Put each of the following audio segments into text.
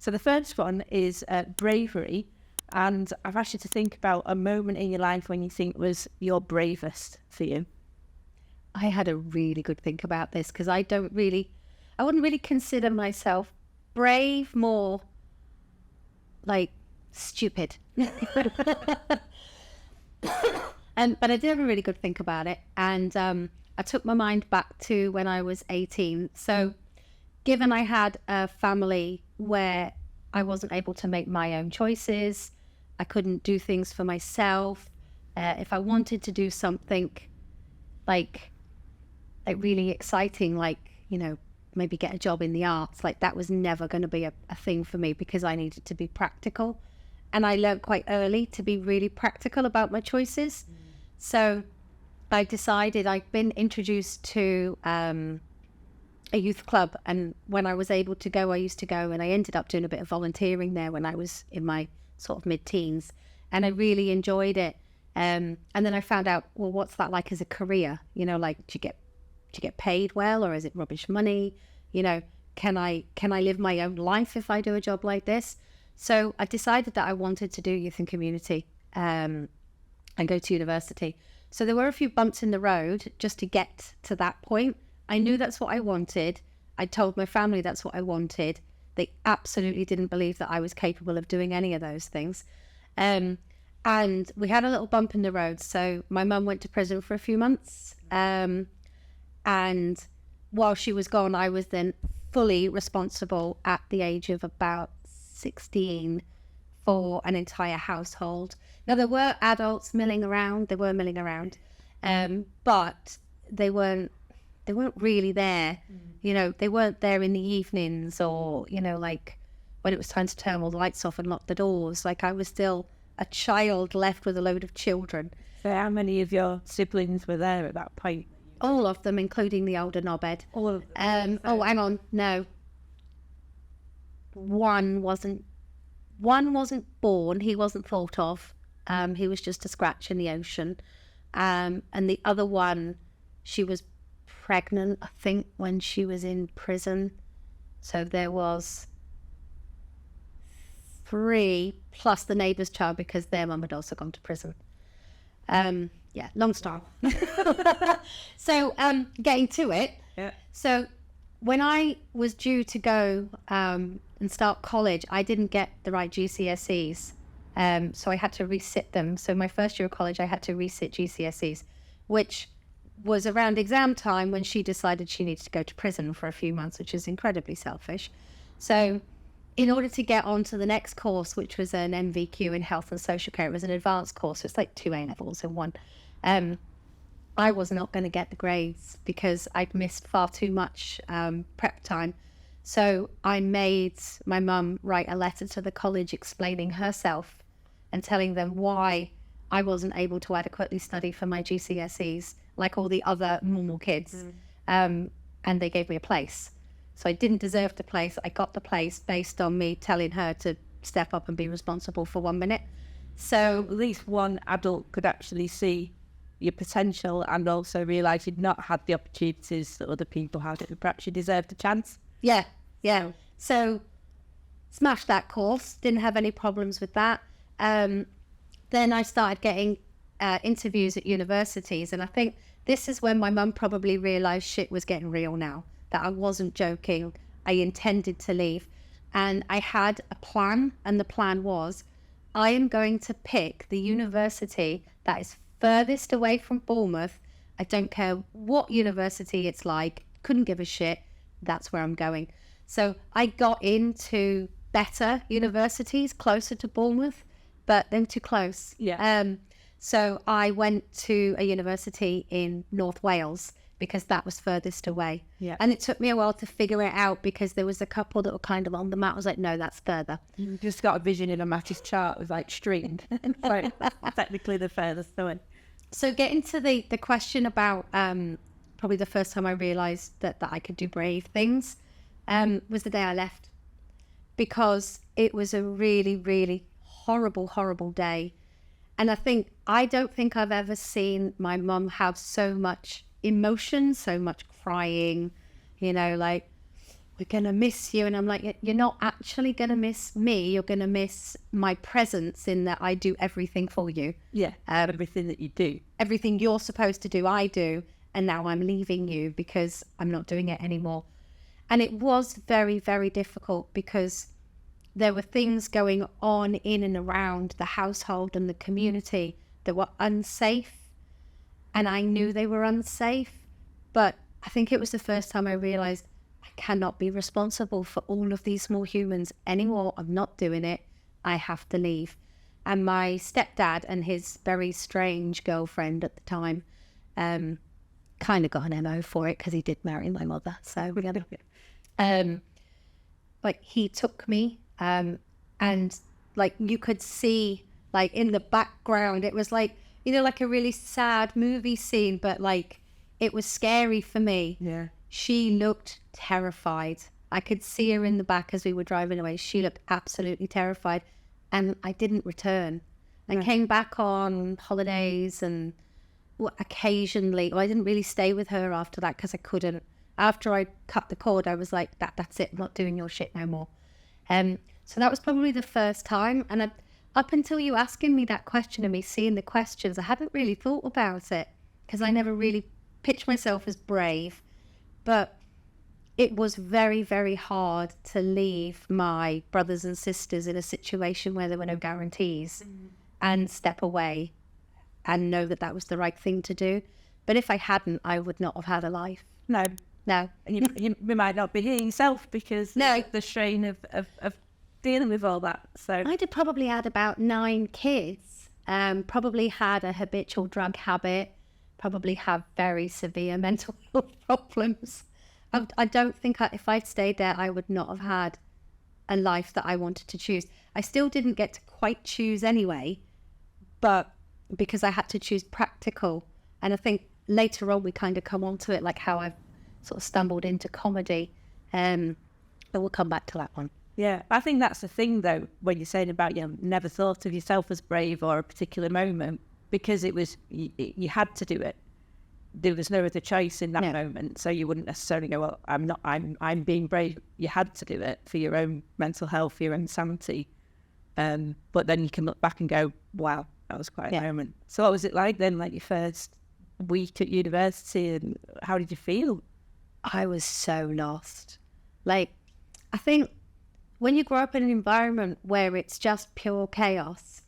So the first one is bravery. And I've asked you to think about a moment in your life when you think was your bravest for you. I had a really good think about this because I wouldn't really consider myself brave, more like stupid. But I did have a really good think about it. And I took my mind back to when I was 18. So given I had a family where I wasn't able to make my own choices, I couldn't do things for myself. If I wanted to do something like really exciting, like, you know, maybe get a job in the arts, like that was never going to be a thing for me because I needed to be practical. And I learned quite early to be really practical about my choices. So I decided, I'd been introduced to a youth club, and when I was able to go, I used to go, and I ended up doing a bit of volunteering there when I was in my sort of mid-teens, and I really enjoyed it. And then I found out, well, what's that like as a career? You know, like, do you get paid well, or is it rubbish money? You know, can I live my own life if I do a job like this? So I decided that I wanted to do youth and community and go to university. So there were a few bumps in the road just to get to that point. I knew that's what I wanted. I told my family that's what I wanted. They absolutely didn't believe that I was capable of doing any of those things. And we had a little bump in the road. So my mum went to prison for a few months. And while she was gone, I was then fully responsible at the age of about 16 for an entire household. Now, there were adults milling around. But they weren't really there. You know, they weren't there in the evenings, or, you know, like when it was time to turn all the lights off and lock the doors. Like, I was still a child left with a load of children. So how many of your siblings were there at that point? All of them, including the older knobhead. All of them. Oh, hang on, no. One wasn't born. He wasn't thought of. He was just a scratch in the ocean. And the other one, she was pregnant, I think, when she was in prison. So there was 3 plus the neighbour's child, because their mum had also gone to prison. Yeah, long story. So getting to it. Yeah. So when I was due to go and start college, I didn't get the right GCSEs. So I had to resit them. So my first year of college, I had to resit GCSEs, which was around exam time when she decided she needed to go to prison for a few months, which is incredibly selfish. So in order to get on to the next course, which was an MVQ in health and social care, it was an advanced course. So it's like 2 A-levels in one. I was not going to get the grades because I'd missed far too much prep time. So I made my mum write a letter to the college explaining herself and telling them why I wasn't able to adequately study for my GCSEs like all the other normal kids. And they gave me a place. So I didn't deserve the place. I got the place based on me telling her to step up and be responsible for 1 minute. So at least one adult could actually see your potential and also realise you'd not had the opportunities that other people had. Perhaps you deserved a chance. Yeah. So smashed that course. Didn't have any problems with that. Then I started getting interviews at universities, and I think this is when my mum probably realised shit was getting real now, that I wasn't joking. I intended to leave, and I had a plan, and the plan was, I am going to pick the university that is furthest away from Bournemouth. I don't care what university it's like, couldn't give a shit. That's where I'm going. So I got into better universities closer to Bournemouth, but then too close. Yeah. So I went to a university in North Wales because that was furthest away. Yeah. And it took me a while to figure it out because there was a couple that were kind of on the map. I was like, no, that's further. You just got a vision in a Mattis chart. It was like streamed. So technically the furthest away. So getting to the question about probably the first time I realised that I could do brave things was the day I left. Because it was a really, really horrible day. And I don't think I've ever seen my mum have so much emotion, so much crying, you know, like we're going to miss you. And I'm like, you're not actually going to miss me. You're going to miss my presence in that I do everything for you. Yeah, everything that you do. Everything you're supposed to do, I do. And now I'm leaving you because I'm not doing it anymore. And it was very, very difficult because there were things going on in and around the household and the community that were unsafe. And I knew they were unsafe. But I think it was the first time I realized I cannot be responsible for all of these small humans anymore. I'm not doing it. I have to leave. And my stepdad and his very strange girlfriend at the time kind of got an MO for it because he did marry my mother. So we got like he took me and like you could see like in the background, it was like, you know, like a really sad movie scene, but like it was scary for me. Yeah. She looked terrified. I could see her in the back as we were driving away. She looked absolutely terrified. And I didn't return. I came back on holidays and occasionally, well, I didn't really stay with her after that because I couldn't. After I cut the cord, I was like, that's it. I'm not doing your shit no more. So that was probably the first time. And up until you asking me that question and me seeing the questions, I hadn't really thought about it because I never really pitched myself as brave. But it was very, very hard to leave my brothers and sisters in a situation where there were no guarantees and step away and know that that was the right thing to do. But if I hadn't, I would not have had a life. No. No. And you might not be here yourself because No. the strain of dealing with all that. So I'd have probably had about 9 kids, probably had a habitual drug habit, probably have very severe mental health problems. I don't think if I'd stayed there, I would not have had a life that I wanted to choose. I still didn't get to quite choose anyway, but because I had to choose practical. And I think later on we kind of come on to it, like how I've sort of stumbled into comedy. But we'll come back to that one. yeah, I think that's the thing though, when you're saying about you never thought of yourself as brave or a particular moment, because it was you had to do it. There was no other choice in that moment, so you wouldn't necessarily go, well, I'm being brave. You had to do it for your own mental health, for your own sanity. But then you can look back and go, wow, that was quite a moment. So what was it like then, like your first week at university, and how did you feel? I was so lost. Like, I think when you grow up in an environment where it's just pure chaos,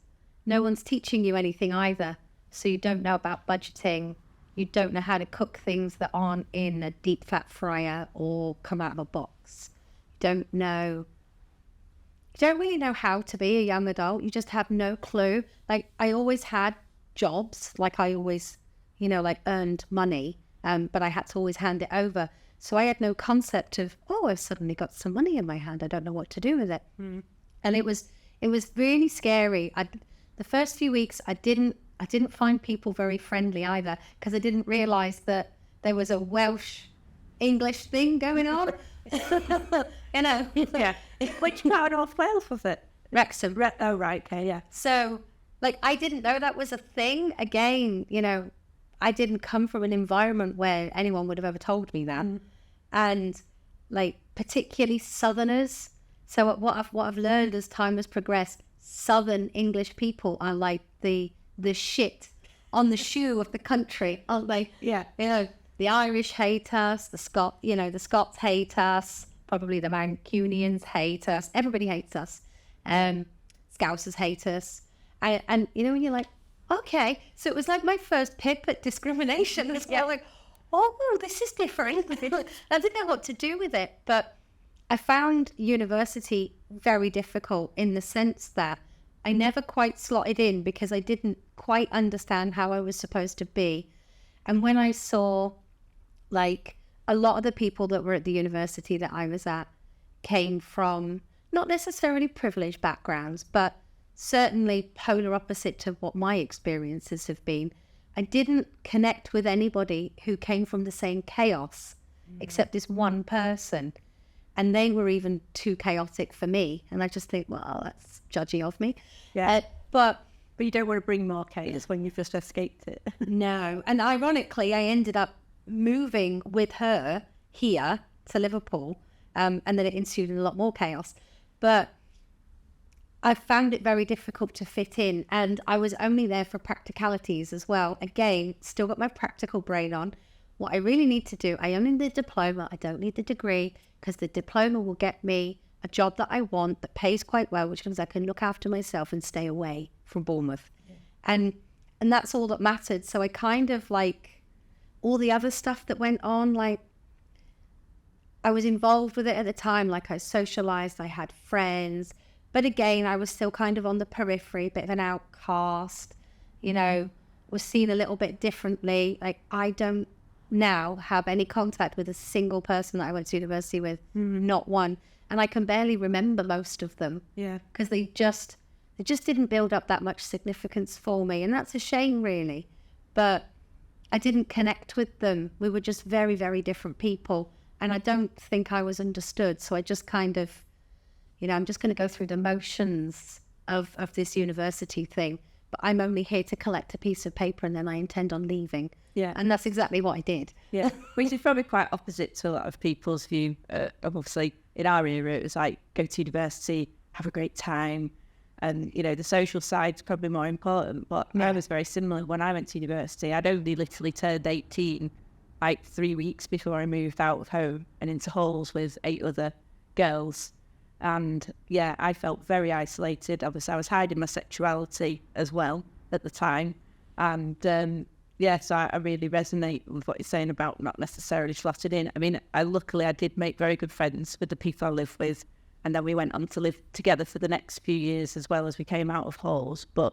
no one's teaching you anything either. So you don't know about budgeting. You don't know how to cook things that aren't in a deep fat fryer or come out of a box. You don't really know how to be a young adult. You just have no clue. Like, I always had jobs, like I always, like earned money, but I had to always hand it over. So I had no concept of, I've suddenly got some money in my hand. I don't know what to do with it. And it was really scary. The first few weeks, I didn't find people very friendly either, because I didn't realise that there was a Welsh English thing going on. Yeah. Which part of North Wales was it? Wrexham. Oh, right, okay, yeah. So, like, I didn't know that was a thing. Again, I didn't come from an environment where anyone would have ever told me that. And, like, particularly Southerners. So what I've learned as time has progressed, Southern English people are like the shit on the shoe of the country, aren't they? Yeah. The Irish hate us, the Scots hate us, probably the Mancunians hate us, everybody hates us. Scousers hate us. And when you're like, okay, so it was like my first pip at discrimination. It's like, this is different. I didn't know what to do with it. But I found university very difficult in the sense that I never quite slotted in because I didn't quite understand how I was supposed to be. And when I saw, like, a lot of the people that were at the university that I was at came from not necessarily privileged backgrounds, but certainly polar opposite to what my experiences have been. I didn't connect with anybody who came from the same chaos, except this one person. And they were even too chaotic for me. And I just think, well, that's judgy of me. Yeah. But you don't want to bring more chaos when you've just escaped it. No. And ironically, I ended up moving with her here to Liverpool. And then it ensued in a lot more chaos. But I found it very difficult to fit in, and I was only there for practicalities as well. Again, still got my practical brain on. What I really need to do, I only need the diploma. I don't need the degree, because the diploma will get me a job that I want that pays quite well, which means I can look after myself and stay away from Bournemouth. And that's all that mattered. So I kind of like all the other stuff that went on, like I was involved with it at the time. Like I socialized, I had friends, but again, I was still kind of on the periphery, a bit of an outcast, you know, was seen a little bit differently. Like I don't now have any contact with a single person that I went to university with, not one. And I can barely remember most of them. Yeah. Because they just didn't build up that much significance for me. And that's a shame, really. But I didn't connect with them. We were just very, very different people. And I don't think I was understood. So I just kind of, you know, I'm just going to go through the motions of this university thing. But I'm only here to collect a piece of paper and then I intend on leaving. Yeah. And that's exactly what I did. Yeah. Which is probably quite opposite to a lot of people's view. Obviously, in our era, it was like, go to university, have a great time. And, you know, the social side's probably more important. But I was very similar when I went to university. I'd only literally turned 18, like 3 weeks before I moved out of home and into halls with 8 other girls. And yeah, I felt very isolated. Obviously, I was hiding my sexuality as well at the time. And so I really resonate with what you're saying about not necessarily slotted in. I mean, luckily I did make very good friends with the people I lived with. And then we went on to live together for the next few years as well as we came out of halls. But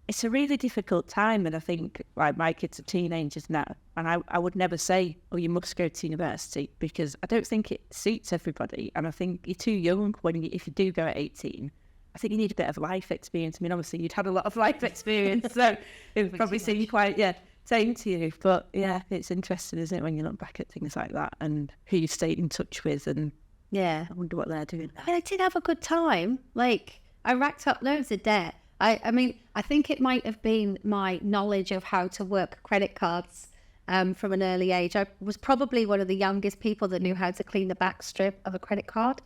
it's a really difficult time. And I think, like, my kids are teenagers now. And I would never say, oh, you must go to university, because I don't think it suits everybody. And I think you're too young if you do go at 18. I think you need a bit of life experience. I mean, obviously, you'd had a lot of life experience. So it would probably seem quite, same to you. But yeah, it's interesting, isn't it, when you look back at things like that and who you stayed in touch with, and I wonder what they're doing. I mean, I did have a good time. Like, I racked up loads of debt. I mean, I think it might have been my knowledge of how to work credit cards from an early age. I was probably one of the youngest people that knew how to clean the back strip of a credit card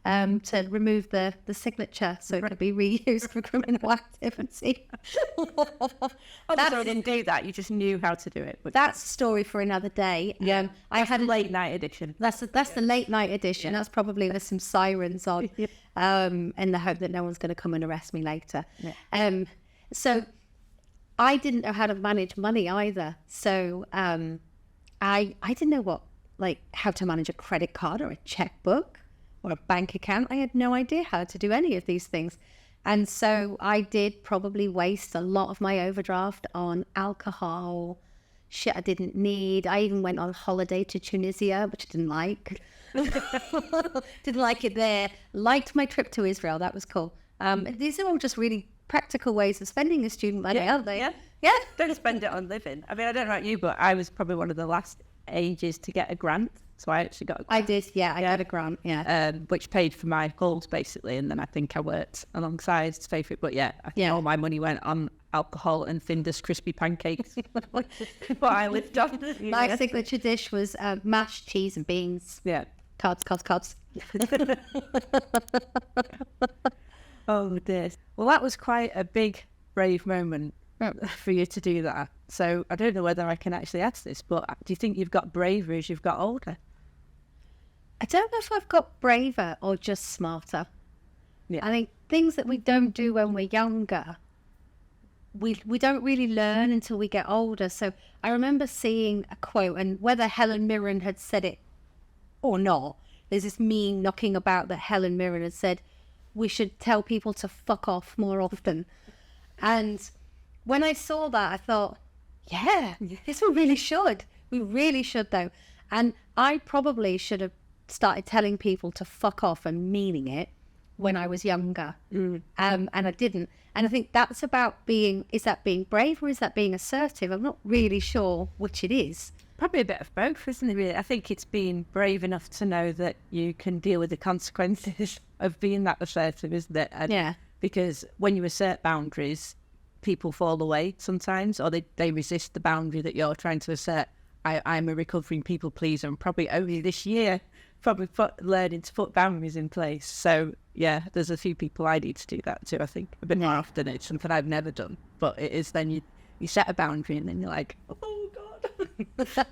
to remove the signature so it could be reused for criminal activity. I didn't do that. You just knew how to do it. That's a story for another day. I had a late night edition. That's the late night edition. That's probably with some sirens on, in the hope that no one's going to come and arrest me later. So I didn't know how to manage money either. So I didn't know how to manage a credit card or a checkbook or a bank account. I had no idea how to do any of these things. And so I did probably waste a lot of my overdraft on alcohol, shit I didn't need. I even went on holiday to Tunisia, which I didn't like. Didn't like it there. Liked my trip to Israel. That was cool. These are all just really practical ways of spending a student money, aren't they? Yeah. Don't spend it on living. I mean, I don't know about you, but I was probably one of the last ages to get a grant. So I actually got a grant. I did, I got a grant, which paid for my halls, basically. And then I think I worked alongside to pay for it. But I think all my money went on alcohol and Findus crispy pancakes. What I lived on. My signature dish was mashed cheese and beans. Yeah. Carbs. Oh, dear. Well, that was quite a big, brave moment for you to do that. So I don't know whether I can actually ask this, but do you think you've got braver as you've got older? I don't know if I've got braver or just smarter. I think things that we don't do when we're younger, we don't really learn until we get older. So I remember seeing a quote, and whether Helen Mirren had said it or not, there's this meme knocking about that Helen Mirren had said, we should tell people to fuck off more often. And when I saw that, I thought, this we really should. We really should, though. And I probably should have started telling people to fuck off and meaning it when I was younger. And I didn't. And I think that's about is that being brave or is that being assertive? I'm not really sure which it is. Probably a bit of both, isn't it, really? I think it's being brave enough to know that you can deal with the consequences of being that assertive, isn't it? And because when you assert boundaries, people fall away sometimes, or they resist the boundary that you're trying to assert. I'm a recovering people pleaser, and probably only this year probably learning to put boundaries in place. So yeah, there's a few people I need to do that too. I think a bit more often. It's something I've never done, but it is. Then you set a boundary, and then you're like, oh God.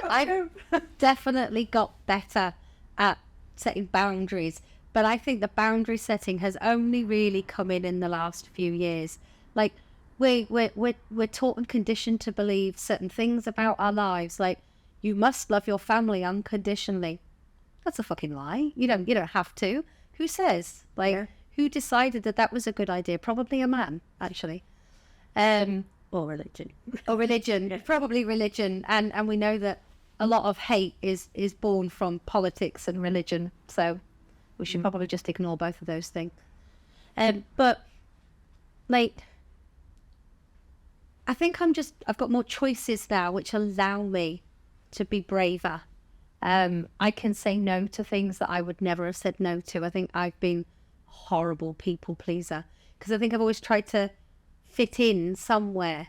I've definitely got better at setting boundaries, but I think the boundary setting has only really come in the last few years. Like we're taught and conditioned to believe certain things about our lives, like you must love your family unconditionally. That's a fucking lie. You don't have to. Who says? Like, who decided that was a good idea? Probably a man, actually. Or religion. Or religion. Probably religion. And we know that a lot of hate is born from politics and religion. So we should probably just ignore both of those things. But, like, I think I've got more choices now which allow me to be braver. I can say no to things that I would never have said no to. I think I've been a horrible people pleaser because I think I've always tried to fit in somewhere,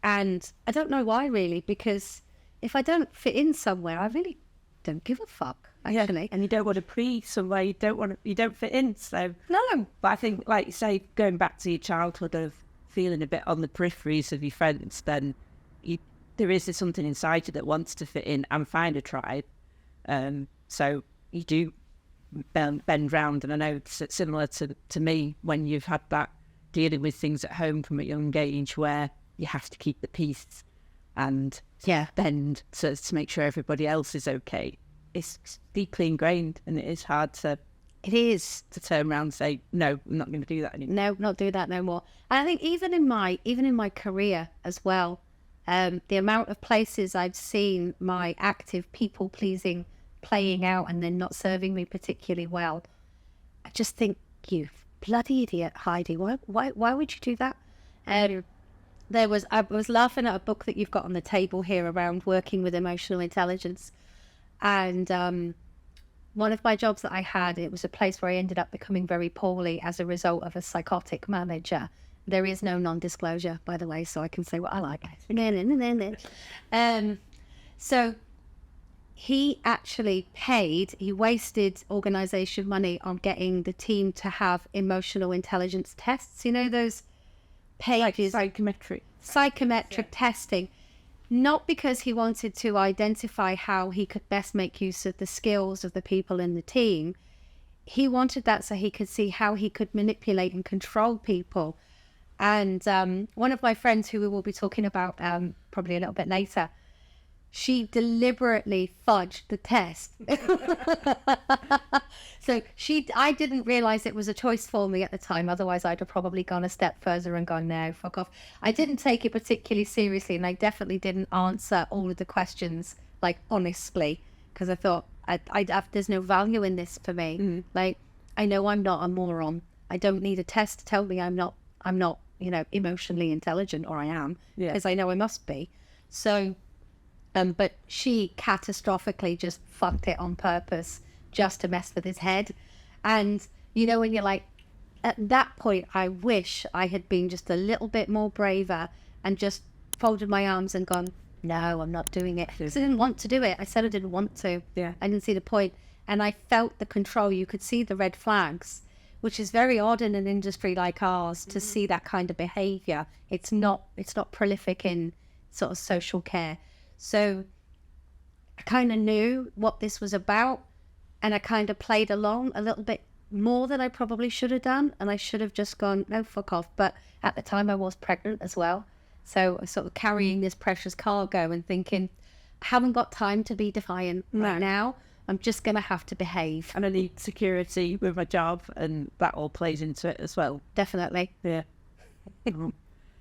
and I don't know why really, because if I don't fit in somewhere, I really don't give a fuck, actually. And you don't want to please somewhere you don't fit in. So no, but I think, like you say, going back to your childhood of feeling a bit on the peripheries of your friends, then there is something inside you that wants to fit in and find a tribe. So you do bend round, and I know it's similar to me when you've had that dealing with things at home from a young age where you have to keep the peace and bend to make sure everybody else is okay. It's deeply ingrained, and it is hard to turn around and say, no, I'm not going to do that anymore. No, not do that no more. And I think even in my career as well, the amount of places I've seen my active people pleasing playing out and then not serving me particularly well, I just think, you bloody idiot, Heidi, why would you do that? I was laughing at a book that you've got on the table here around working with emotional intelligence, and one of my jobs that I had, it was a place where I ended up becoming very poorly as a result of a psychotic manager. There is no non-disclosure, by the way, so I can say what I like. So he actually he wasted organisation money on getting the team to have emotional intelligence tests. You know, those pages. Like psychometric testing. Not because he wanted to identify how he could best make use of the skills of the people in the team. He wanted that so he could see how he could manipulate and control people. And one of my friends, who we will be talking about probably a little bit later, she deliberately fudged the test. So I didn't realise it was a choice for me at the time. Otherwise, I'd have probably gone a step further and gone, no, fuck off. I didn't take it particularly seriously, and I definitely didn't answer all of the questions, like, honestly, because I thought, there's no value in this for me. Mm. Like, I know I'm not a moron. I don't need a test to tell me I'm not, emotionally intelligent, or I am, because I know I must be. So, but she catastrophically just fucked it on purpose just to mess with his head. And, when you're like, at that point, I wish I had been just a little bit more braver and just folded my arms and gone, no, I'm not doing it. Because I didn't want to do it. I said I didn't want to. Yeah. I didn't see the point. And I felt the control. You could see the red flags, which is very odd in an industry like ours to see that kind of behaviour. It's not prolific in sort of social care. So I kind of knew what this was about, and I kind of played along a little bit more than I probably should have done, and I should have just gone, no, fuck off. But at the time I was pregnant as well, so I was sort of carrying this precious cargo and thinking, I haven't got time to be defiant right now. I'm just going to have to behave. And I need security with my job, and that all plays into it as well. Definitely. Yeah.